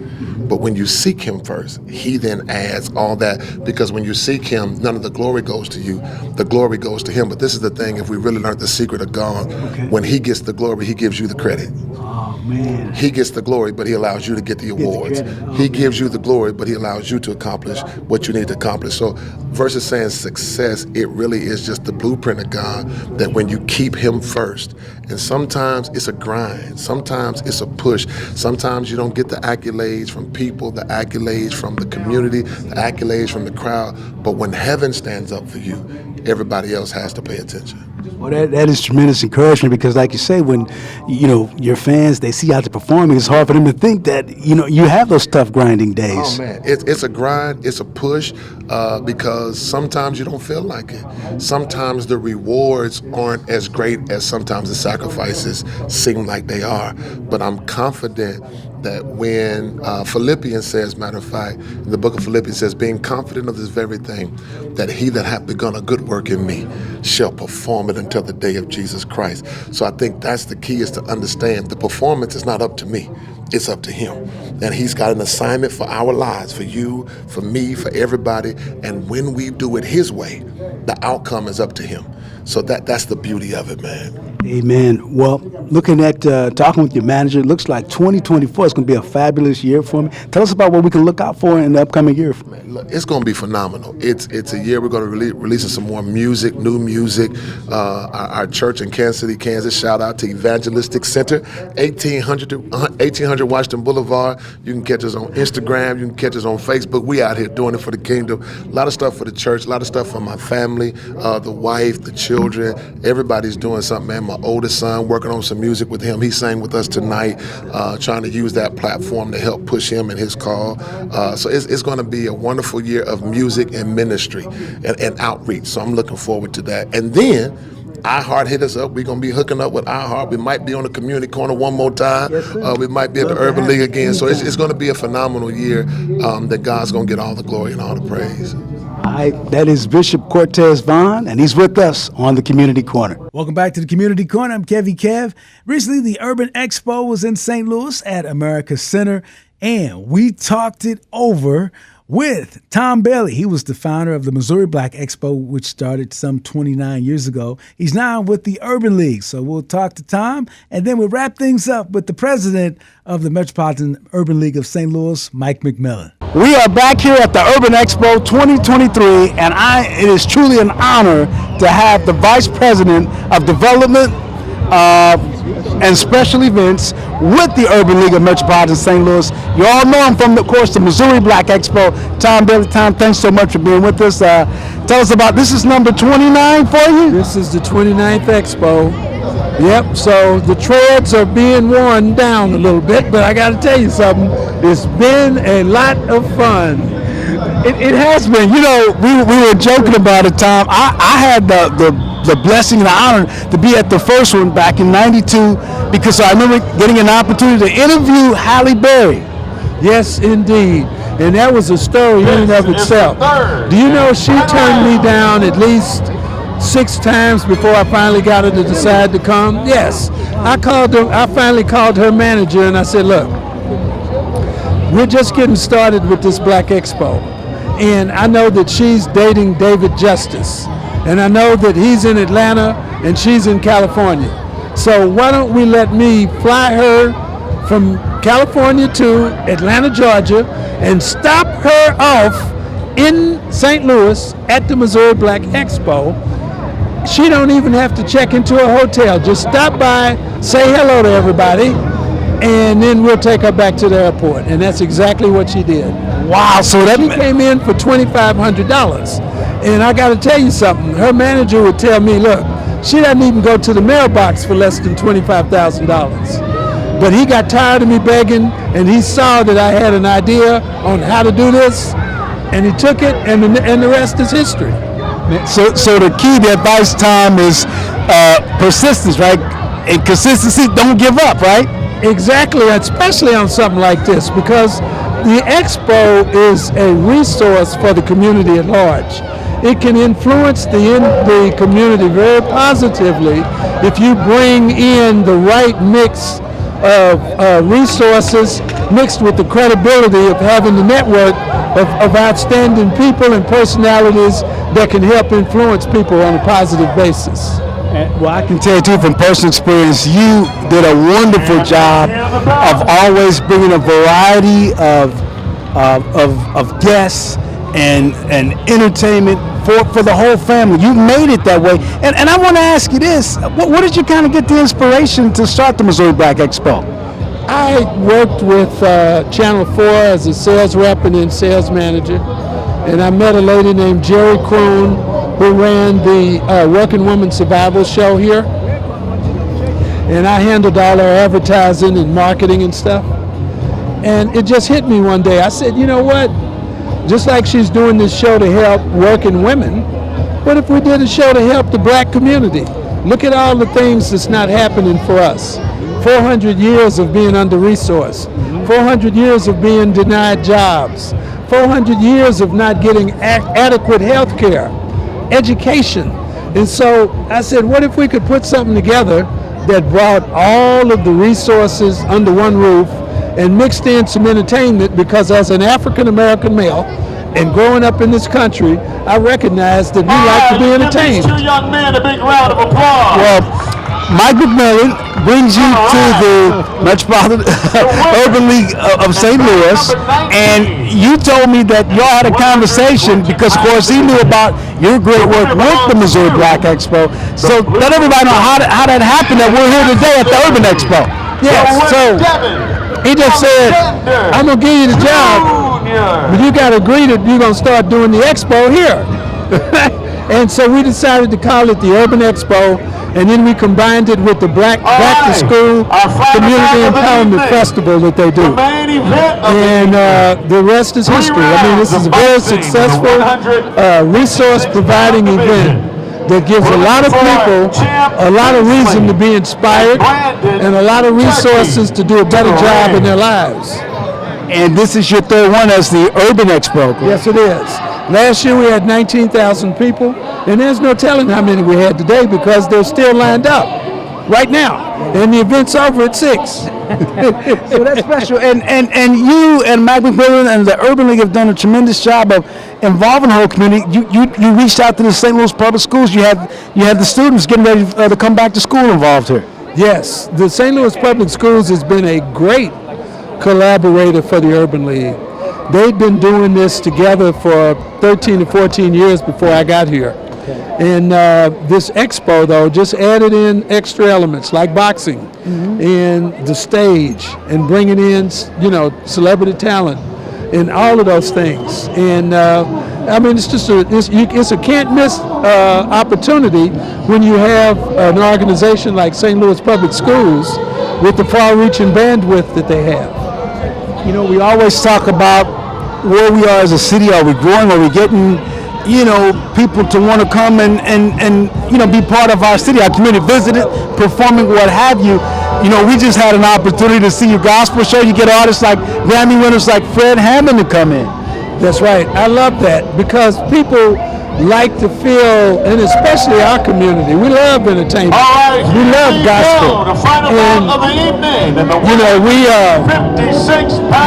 But when you seek him first, he then adds all that, because when you seek him, none of the glory goes to you. The glory goes to him. But this is the thing, if we really learned the secret of God, when he gets the glory, he gives you the credit. Oh, man. He gets the glory, but he allows you to get the awards. He gives you the glory, but he allows you to accomplish what you need to accomplish. So versus saying success, it really is just the blueprint of God, that when you keep him first, and sometimes it's a grind, sometimes it's a push, sometimes you don't get the accolades from people, the accolades from the community, the accolades from the crowd, but when heaven stands up for you, everybody else has to pay attention. Well, that is tremendous encouragement, because like you say, when, your fans, they see you out there performing, it's hard for them to think that, you have those tough grinding days. Oh, man, it's a grind, it's a push, because sometimes you don't feel like it. Sometimes the rewards aren't as great as sometimes the sacrifices seem like they are. But I'm confident that when Philippians says, matter of fact, in the book of Philippians says, being confident of this very thing, that he that hath begun a good work in me shall perform it until the day of Jesus Christ. So I think that's the key, is to understand the performance is not up to me. It's up to him. And he's got an assignment for our lives, for you, for me, for everybody. And when we do it his way, the outcome is up to him. So that's the beauty of it, man. Amen. Well, looking at talking with your manager, it looks like 2024 is going to be a fabulous year for me. Tell us about what we can look out for in the upcoming year. Man, look, it's going to be phenomenal. It's a year we're going to release some more music, new music. Our church in Kansas City, Kansas, shout out to Evangelistic Center, 1800 Washington Boulevard. You can catch us on Instagram. You can catch us on Facebook. We out here doing it for the kingdom. A lot of stuff for the church, a lot of stuff for my family, the wife, the children. Everybody's doing something, man. My oldest son, working on some music with him. He sang with us tonight, trying to use that platform to help push him in his call. So it's going to be a wonderful year of music and ministry and outreach. So I'm looking forward to that. And then iHeart hit us up. We're going to be hooking up with iHeart. We might be on the community corner one more time. Yes, we might be at the Urban League again. So it's going to be a phenomenal year that God's going to get all the glory and all the praise. All right, that is Bishop Cortez Vaughn, and he's with us on the Community Corner. Welcome back to the Community Corner. I'm KevyKev. Recently, the Urban Expo was in St. Louis at America Center, and we talked it over with Tom Bailey. He was the founder of the Missouri Black Expo, which started some 29 years ago. He's now with the Urban League. So we'll talk to Tom, and then we'll wrap things up with the president of the Metropolitan Urban League of St. Louis, Mike McMillan. We are back here at the Urban Expo 2023, and it is truly an honor to have the Vice President of Development and Special Events with the Urban League of Metropolitan St. Louis. You all know him from, of course, the Missouri Black Expo. Tom Bailey. Tom, thanks so much for being with us. Tell us about, this is number 29 for you? This is the 29th Expo. Yep, so the treads are being worn down a little bit, but I got to tell you something. It's been a lot of fun. It has been. We were joking about it, Tom. I had the blessing and the honor to be at the first one back in '92, because I remember getting an opportunity to interview Halle Berry. Yes, indeed. And that was a story in and of itself. Do you know she turned me down at least 6 times before I finally got her to decide to come? Yes. I finally called her manager and I said, look, we're just getting started with this Black Expo. And I know that she's dating David Justice. And I know that he's in Atlanta and she's in California. So why don't we let me fly her from California to Atlanta, Georgia, and stop her off in St. Louis at the Missouri Black Expo. She don't even have to check into a hotel. Just stop by, say hello to everybody, and then we'll take her back to the airport. And that's exactly what she did. Wow! So that she came in for $2,500, And I got to tell you something. Her manager would tell me, look, she doesn't even go to the mailbox for less than $25,000. But he got tired of me begging, and he saw that I had an idea on how to do this, and he took it, and the rest is history. So the key, the advice, Tom, is persistence, right? And consistency. Don't give up, right? Exactly, especially on something like this, because the expo is a resource for the community at large. It can influence the community very positively if you bring in the right mix of resources mixed with the credibility of having the network of outstanding people and personalities that can help influence people on a positive basis. Well, I can tell you too from personal experience, you did a wonderful job of always bringing a variety of guests and entertainment for the whole family. You made it that way. And I want to ask you this, what did you kind of get the inspiration to start the Missouri Black Expo? I worked with Channel 4 as a sales rep and then sales manager. And I met a lady named Jerry Kroon who ran the Working Woman Survival Show here. And I handled all our advertising and marketing and stuff. And it just hit me one day. I said, you know what? Just like she's doing this show to help working women, what if we did a show to help the black community? Look at all the things that's not happening for us. 400 years of being under-resourced, 400 years of being denied jobs, 400 years of not getting adequate health care, education. And so I said, what if we could put something together that brought all of the resources under one roof and mixed in some entertainment, because as an African-American male and growing up in this country, I recognize that we like to be entertained. Give these two young men a big round of applause. Well, Mike McMillan brings you to the Metropolitan Urban League of St. Louis, and you told me that y'all had a conversation because, of course, he knew about your great work with the Missouri Black Expo. So let everybody know how that happened, that we're here today at the Urban Expo. Yes, so he just said, I'm going to give you the job, but you got to agree that you're going to start doing the expo here. And so we decided to call it the Urban Expo, and then we combined it with the Back to School Community Empowerment Festival that they do. And the rest is history. I mean, this is a very successful resource providing event that gives a lot of people a lot of reason to be inspired and a lot of resources to do a better job in their lives. And this is your third one as the Urban Expo. Yes, it is. Last year we had 19,000 people, and there's no telling how many we had today because they're still lined up right now. And the event's over at 6. So that's special. And you and Mike McMillan and the Urban League have done a tremendous job of involving the whole community. You reached out to the St. Louis public schools. You had the students getting ready to come back to school involved here. Yes, the St. Louis public schools has been a great collaborator for the Urban League. They'd been doing this together for 13 to 14 years before I got here. And this expo, though, just added in extra elements like boxing and the stage and bringing in, celebrity talent and all of those things. And I mean, it's just it's a can't miss opportunity when you have an organization like St. Louis Public Schools with the far-reaching bandwidth that they have. You know, we always talk about where we are as a city. Are we growing? Are we getting, people to want to come and be part of our city, our community, visit it, performing, what have you. We just had an opportunity to see your gospel show. You get artists like Grammy winners like Fred Hammond to come in. That's right. I love that because people like to feel, and especially our community, we love entertainment. All right, we love gospel. The final and, of the evening. And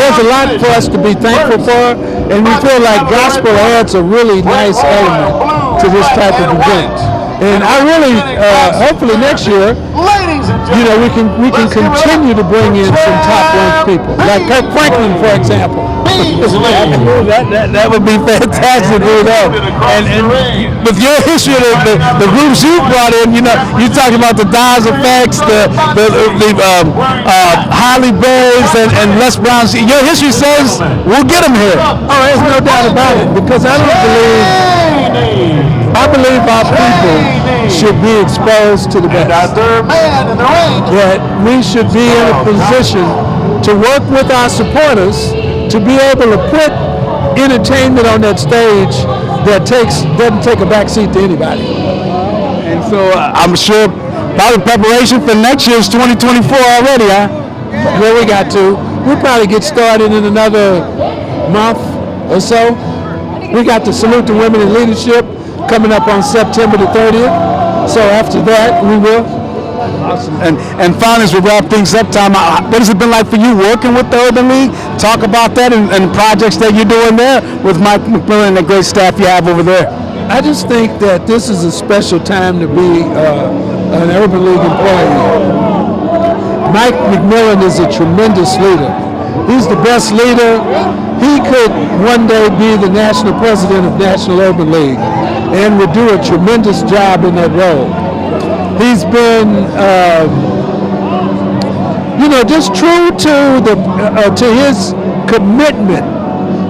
there's a lot for us to be thankful for, and we feel like gospel adds a really nice element to this type of event. And I really, hopefully next year, we can continue to bring in some top-ranked people, like Kirk Franklin, for example. That would be fantastic, Rudolph. And with your history of the groups you brought in, you talking about the Dawes Effects, the Holly Berries, and Les Brown. Your history says we'll get them here. Oh, there's no doubt about it, because I believe our people should be exposed to the best. That we should be in a position to work with our supporters to be able to put entertainment on that stage that doesn't take a back seat to anybody. And so I'm sure probably preparation for next year's 2024 already, huh? Well, we got to. We'll probably get started in another month or so. We got to Salute the Women in Leadership coming up on September the 30th. So after that, we will. Awesome. And finally, as we wrap things up, Tom, what has it been like for you working with the Urban League? Talk about that and projects that you're doing there with Mike McMillan and the great staff you have over there. I just think that this is a special time to be an Urban League employee. Mike McMillan is a tremendous leader. He's the best leader. He could one day be the national president of National Urban League and would do a tremendous job in that role. He's been, just true to his commitment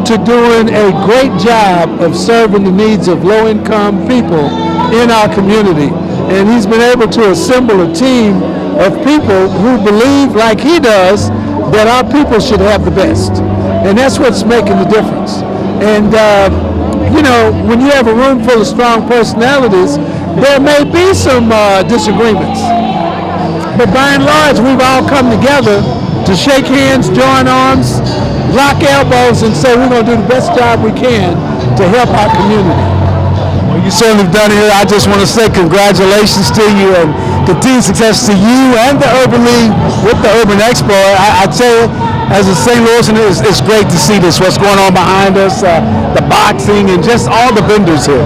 to doing a great job of serving the needs of low-income people in our community. And he's been able to assemble a team of people who believe, like he does, that our people should have the best. And that's what's making the difference. And, when you have a room full of strong personalities, there may be some disagreements. But by and large, we've all come together to shake hands, join arms, lock elbows, and say we're going to do the best job we can to help our community. Well, you certainly have done it. I just want to say congratulations to you and continued success to you and the Urban League with the Urban Expo. I tell you, as a St. Louisan, it's great to see this, what's going on behind us, the boxing, and just all the vendors here.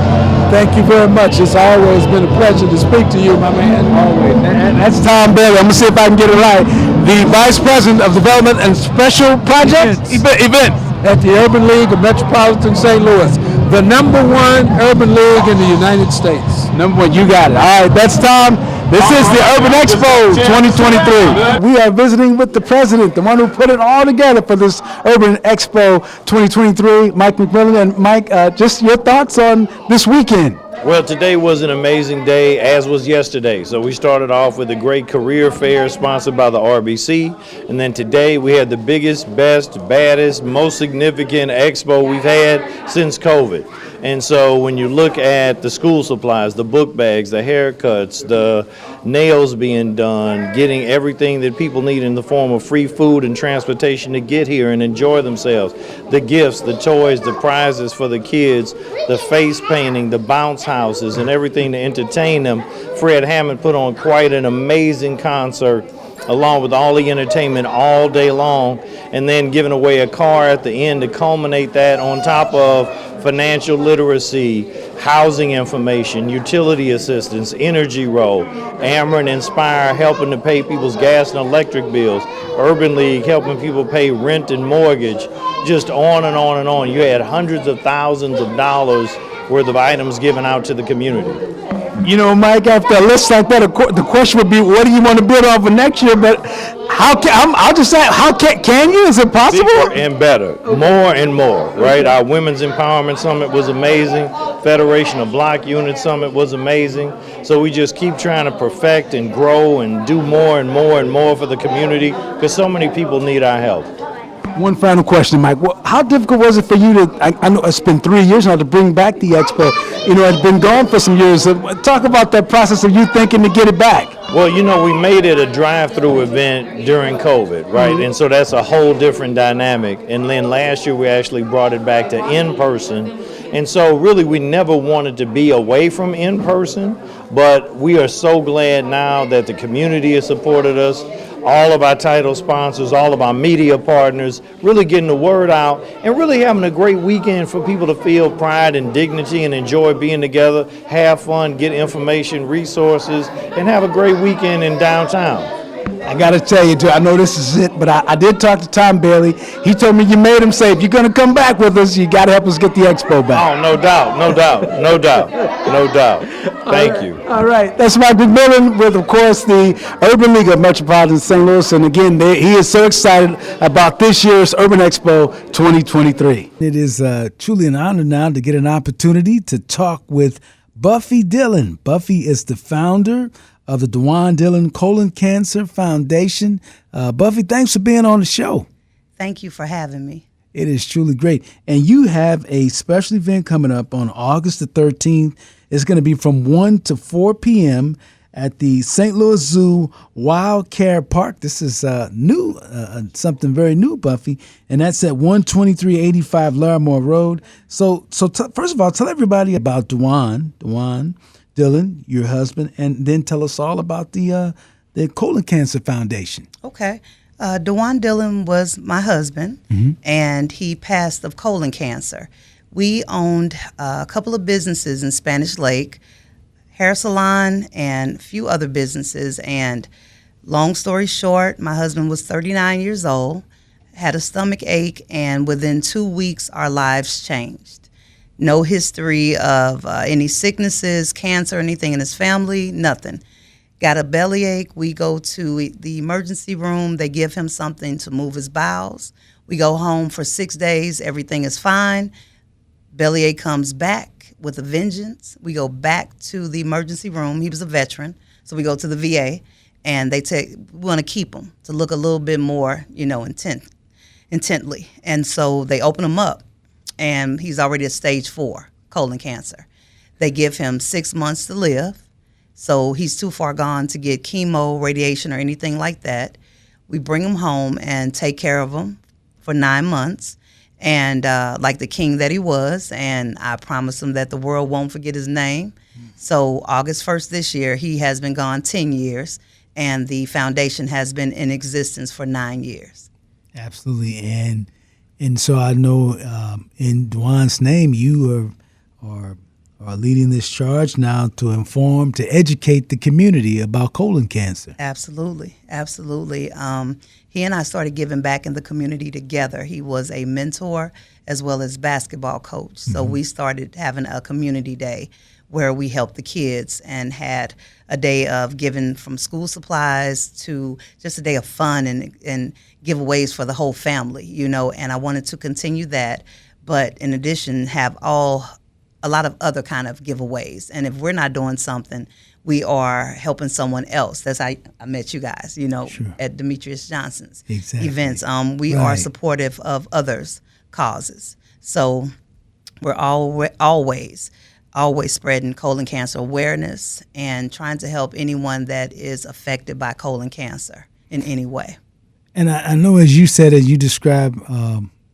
Thank you very much. It's always been a pleasure to speak to you, my man. Always. And that's Tom Bailey. I'm going to see if I can get it right. The Vice President of Development and Special Projects Event at the Urban League of Metropolitan St. Louis, the #1 urban league in the United States. #1, you got it. All right, that's Tom. This is the Urban Expo 2023. We are visiting with the president, the one who put it all together for this Urban Expo 2023, Mike McMillan. And Mike, just your thoughts on this weekend. Well, today was an amazing day, as was yesterday. So we started off with a great career fair sponsored by the RBC. And then today we had the biggest, best, baddest, most significant expo we've had since COVID. And so when you look at the school supplies, the book bags, the haircuts, the nails being done, getting everything that people need in the form of free food and transportation to get here and enjoy themselves, the gifts, the toys, the prizes for the kids, the face painting, the bounce houses, and everything to entertain them. Fred Hammond put on quite an amazing concert along with all the entertainment all day long, and then giving away a car at the end to culminate that, on top of financial literacy, housing information, utility assistance, energy roll, Ameren Inspire helping to pay people's gas and electric bills, Urban League helping people pay rent and mortgage, just on and on and on. You had hundreds of thousands of dollars worth of items given out to the community. You know, Mike, after a list like that, the question would be, what do you want to build off of next year? But I'll just say, how can you? Is it possible? Bigger and better, more and more, right? Our Women's Empowerment Summit was amazing. Federation of Block Unit Summit was amazing. So we just keep trying to perfect and grow and do more and more and more for the community, because so many people need our help. One final question, Mike. Well, how difficult was it for you to, I know it's been 3 years now, to bring back the expo? You know, it's been gone for some years. So talk about that process of you thinking to get it back. Well, you know, we made it a drive-through event during COVID, right? Mm-hmm. And so that's a whole different dynamic. And then last year we actually brought it back to in-person. And so really we never wanted to be away from in-person, but we are so glad now that the community has supported us, all of our title sponsors, all of our media partners, really getting the word out and really having a great weekend for people to feel pride and dignity and enjoy being together, have fun, get information, resources, and have a great weekend in downtown. I got to tell you, too, I know this is it, but I did talk to Tom Bailey. He told me you made him say, if you're going to come back with us, you got to help us get the expo back. Oh, no doubt. Thank you. All right. That's Mike McMillan with, of course, the Urban League of Metropolitan St. Louis. And again, he is so excited about this year's Urban Expo 2023. It is truly an honor now to get an opportunity to talk with Buffy Dillon. Buffy is the founder of the Dwann Dillon Colon Cancer Foundation. Buffy, thanks for being on the show. Thank you for having me. It is truly great. And you have a special event coming up on August the 13th. It's going to be from 1 to 4 p.m. at the St. Louis Zoo Wild Care Park. This is new, something very new, Buffy, and that's at 12385 Larimore Road. So first of all, tell everybody about Dwann Dillon, your husband, and then tell us all about the Colon Cancer Foundation. Okay. Dwann Dillon was my husband, and he passed of colon cancer. We owned a couple of businesses in Spanish Lake, hair salon, and a few other businesses. And long story short, my husband was 39 years old, had a stomach ache, and within 2 weeks, our lives changed. No history of any sicknesses, cancer, anything in his family, nothing. Got a bellyache, we go to the emergency room, they give him something to move his bowels. We go home for 6 days, everything is fine. Bellyache comes back with a vengeance. We go back to the emergency room. He was a veteran, so we go to the VA, and we want to keep him to look a little bit more, intently. And so they open him up, and he's already at stage 4 colon cancer. They give him 6 months to live. So he's too far gone to get chemo, radiation, or anything like that. We bring him home and take care of him for 9 months, and like the king that he was, and I promise him that the world won't forget his name. So August 1st this year, he has been gone 10 years, and the foundation has been in existence for 9 years. Absolutely. And so I know in Dwann's name, you are leading this charge now to inform, to educate the community about colon cancer. Absolutely. He and I started giving back in the community together. He was a mentor as well as basketball coach. So we started having a community day where we helped the kids and had a day of giving from school supplies to just a day of fun and giveaways for the whole family, and I wanted to continue that, but in addition have a lot of other kind of giveaways. And if we're not doing something, we are helping someone else. That's how I met you guys, Sure. at Demetrius Johnson's Exactly. events. We are supportive of others' causes. So we're always spreading colon cancer awareness and trying to help anyone that is affected by colon cancer in any way. And I know, as you said, as you described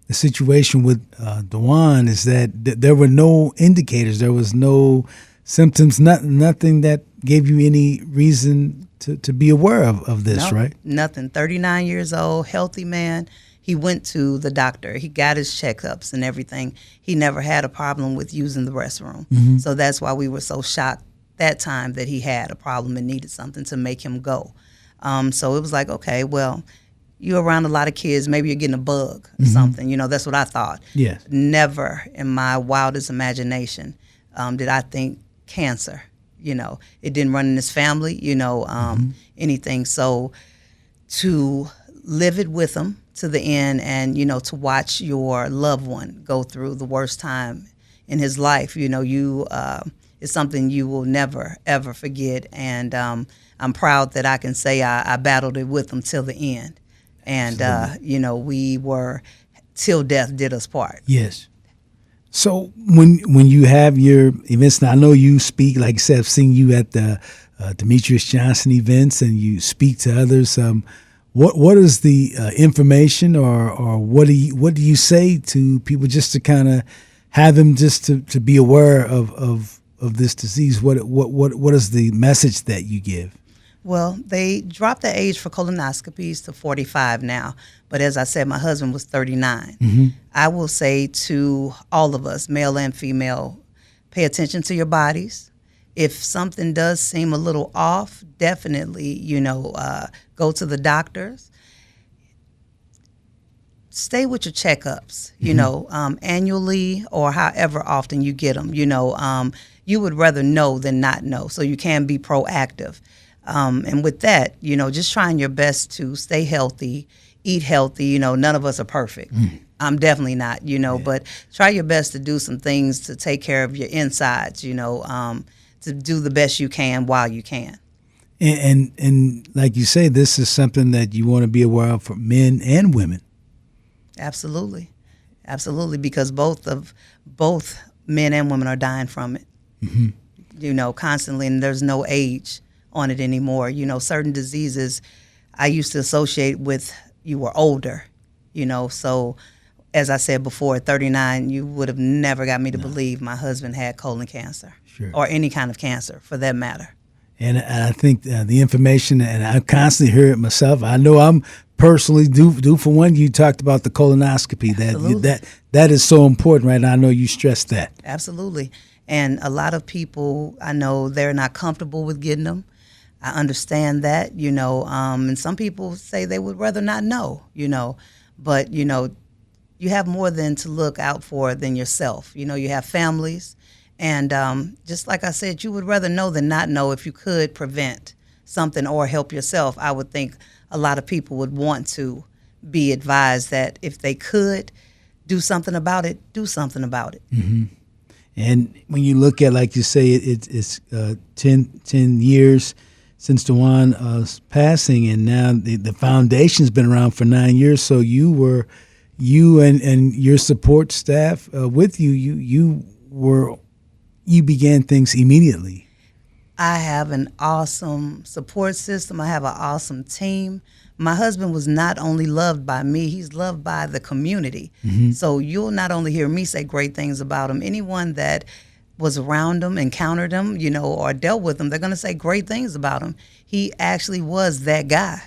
the situation with Dwann, is that there were no indicators, there was no symptoms, nothing that gave you any reason to be aware of this, right? Nothing. 39 years old, healthy man. He went to the doctor. He got his checkups and everything. He never had a problem with using the restroom. So that's why we were so shocked that time that he had a problem and needed something to make him go. So it was like, okay, well, you're around a lot of kids, maybe you're getting a bug or something. That's what I thought. Yes. Never in my wildest imagination did I think cancer. It didn't run in his family, anything. So to live it with him to the end and, to watch your loved one go through the worst time in his life, it's something you will never, ever forget. And I'm proud that I can say I battled it with him till the end. And, we were till death did us part. Yes. So when you have your events, now I know you speak, like I said, I've seen you at the Demetrius Johnson events and you speak to others. What is the information or what do you say to people just to kind of have them just to be aware of this disease? What is the message that you give? Well, they dropped the age for colonoscopies to 45 now. But as I said, my husband was 39. I will say to all of us, male and female, pay attention to your bodies. if something does seem a little off, definitely, go to the doctors. Stay with your checkups, annually or however often you get them. You would rather know than not know, so you can be proactive. And with that, just trying your best to stay healthy, eat healthy. None of us are perfect. I'm definitely not, but try your best to do some things to take care of your insides, to do the best you can while you can. And like you say, this is something that you want to be aware of for men and women. Absolutely. Absolutely, because both men and women are dying from it, constantly, and there's no age on it anymore. Certain diseases I used to associate with you were older, so as I said before, at 39, you would have never got me to believe my husband had colon cancer or any kind of cancer for that matter. And I think the information, and I constantly hear it myself. I know I'm personally due for one. You talked about the colonoscopy. That is so important, right? And I know you stressed that. Absolutely. And a lot of people, I know they're not comfortable with getting them. I understand that, and some people say they would rather not know, but, you have more than to look out for than yourself. You have families. And just like I said, you would rather know than not know. If you could prevent something or help yourself, I would think a lot of people would want to be advised that if they could do something about it, do something about it. Mm-hmm. And when you look at, like you say, it's 10 years since Dwann's passing, and now the foundation's been around for 9 years. So you and your support staff with you began things immediately. I have an awesome support system. I have an awesome team. My husband was not only loved by me, he's loved by the community. Mm-hmm. So you'll not only hear me say great things about him, anyone that was around him, encountered him, or dealt with him, they're going to say great things about him. He actually was that guy,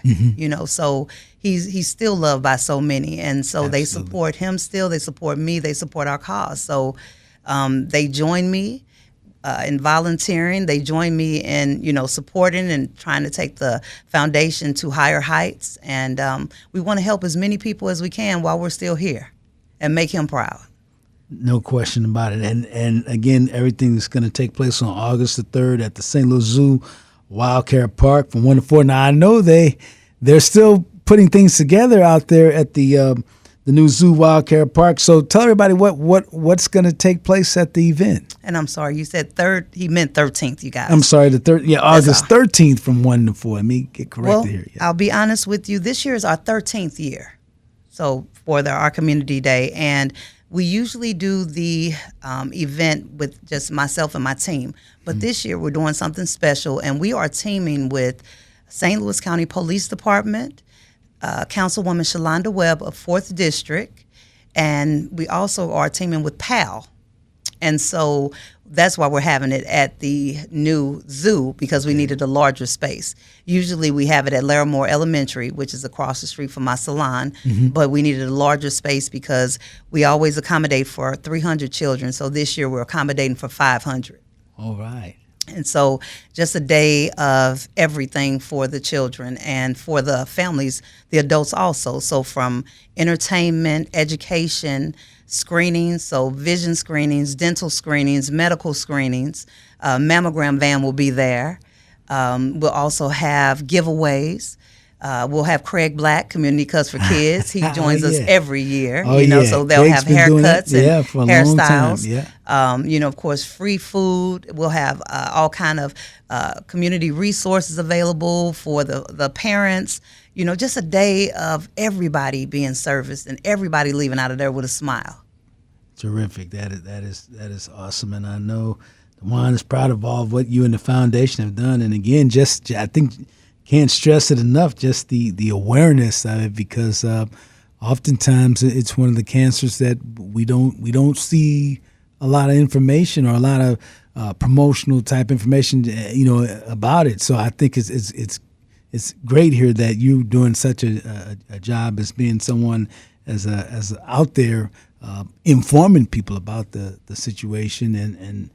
so he's still loved by so many. And so Absolutely. They support him still, they support me, they support our cause. So they join me in volunteering. They join me in, supporting and trying to take the foundation to higher heights. And we want to help as many people as we can while we're still here and make him proud. No question about it. And again, everything is going to take place on August the 3rd at the St. Louis Zoo, Wildcat Park from 1 to 4. Now, I know they're still putting things together out there at the new Zoo, Wildcat Park. So tell everybody what's going to take place at the event. And I'm sorry, you said 3rd. He meant 13th, you guys. I'm sorry, the 3rd. Yeah, August 13th from 1 to 4. Let me get corrected here. Yeah. I'll be honest with you. This year is our 13th year. So for our Community Day. And we usually do the event with just myself and my team. But this year we're doing something special, and we are teaming with St. Louis County Police Department, Councilwoman Shalonda Webb of 4th District, and we also are teaming with PAL. And so that's why we're having it at the new zoo, because we needed a larger space. Usually we have it at Larimore Elementary, which is across the street from my salon, but we needed a larger space because we always accommodate for 300 children. So this year we're accommodating for 500. All right. And so just a day of everything for the children and for the families, the adults also. So from entertainment, education, screenings, so vision screenings, dental screenings, medical screenings, mammogram van will be there. We'll also have giveaways. We'll have Craig Black, Community Cuts for Kids. He joins us every year, so they'll Craig's have haircuts and for a long time. hairstyles. Of course, free food. We'll have all kind of community resources available for the parents. Just a day of everybody being serviced and everybody leaving out of there with a smile. Terrific. That is awesome. And I know Dwann is proud of all of what you and the foundation have done. And again, I think can't stress it enough, just the awareness of it, because oftentimes it's one of the cancers that we don't see a lot of information or a lot of promotional type information about it. So I think it's great here that you're doing such a job as being someone as out there informing people about the situation and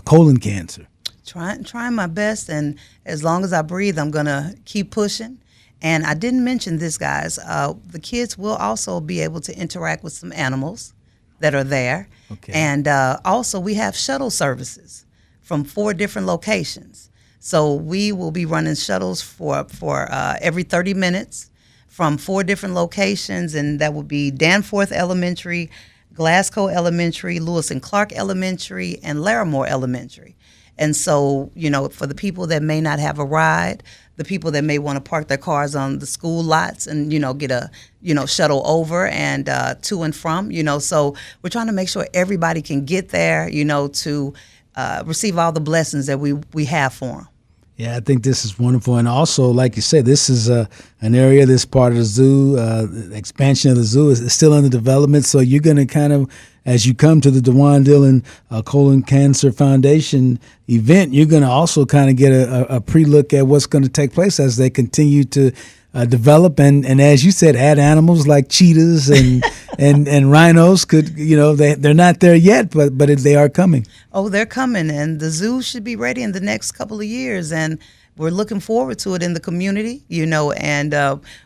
colon cancer. trying my best, and as long as I breathe, I'm gonna keep pushing. And I didn't mention this, guys. The kids will also be able to interact with some animals that are there. Okay. And also, we have shuttle services from 4 different locations. So we will be running shuttles for every 30 minutes from 4 different locations, and that will be Danforth Elementary, Glasgow Elementary, Lewis and Clark Elementary, and Larimore Elementary. And so, for the people that may not have a ride, the people that may want to park their cars on the school lots and, get a, shuttle over and to and from, so we're trying to make sure everybody can get there, to receive all the blessings that we have for them. Yeah, I think this is wonderful. And also, like you said, this is an area, this part of the zoo, the expansion of the zoo is still under development. So you're going to kind of, as you come to the Dwann Dillon Colon Cancer Foundation event, you're going to also kind of get a pre-look at what's going to take place as they continue to develop. And as you said, add animals like cheetahs and rhinos could, they're not there yet, but they are coming. Oh, they're coming, and the zoo should be ready in the next couple of years, and we're looking forward to it in the community, and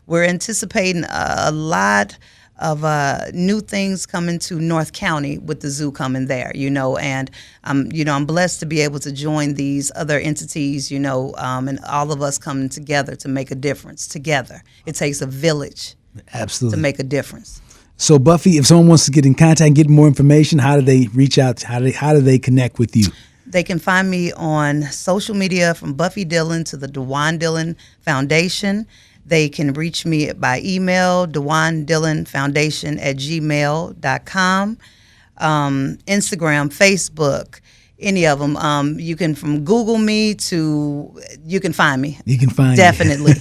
we're anticipating a lot of new things coming to North County with the zoo coming there, and I'm blessed to be able to join these other entities, and all of us coming together to make a difference together. It takes a village, absolutely, to make a difference. So, Buffy, if someone wants to get in contact and get more information, how do they reach out? How do they connect with you? They can find me on social media, from Buffy Dillon to the Dwann Dillon Foundation. They can reach me by email, dwanndillonfoundation@gmail.com, Instagram, Facebook, any of them. You can, from Google me to, you can find me. You can find definitely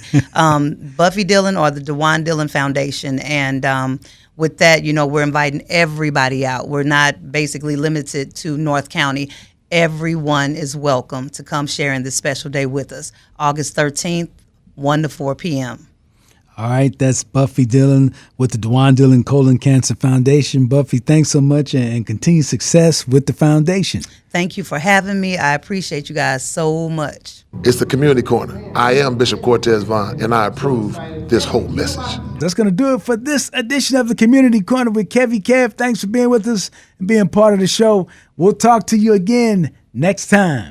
Buffy Dillon or the Dwann Dillon Foundation. And with that, we're inviting everybody out. We're not basically limited to North County. Everyone is welcome to come share in this special day with us, August 13th, 1 to 4 p.m. All right, that's Buffy Dillon with the Dwann Dillon Colon Cancer Foundation. Buffy, thanks so much, and continued success with the foundation. Thank you for having me. I appreciate you guys so much. It's the Community Corner. I am Bishop Cortez Vaughn, and I approve this whole message. That's going to do it for this edition of the Community Corner with KevyKev. Thanks for being with us and being part of the show. We'll talk to you again next time.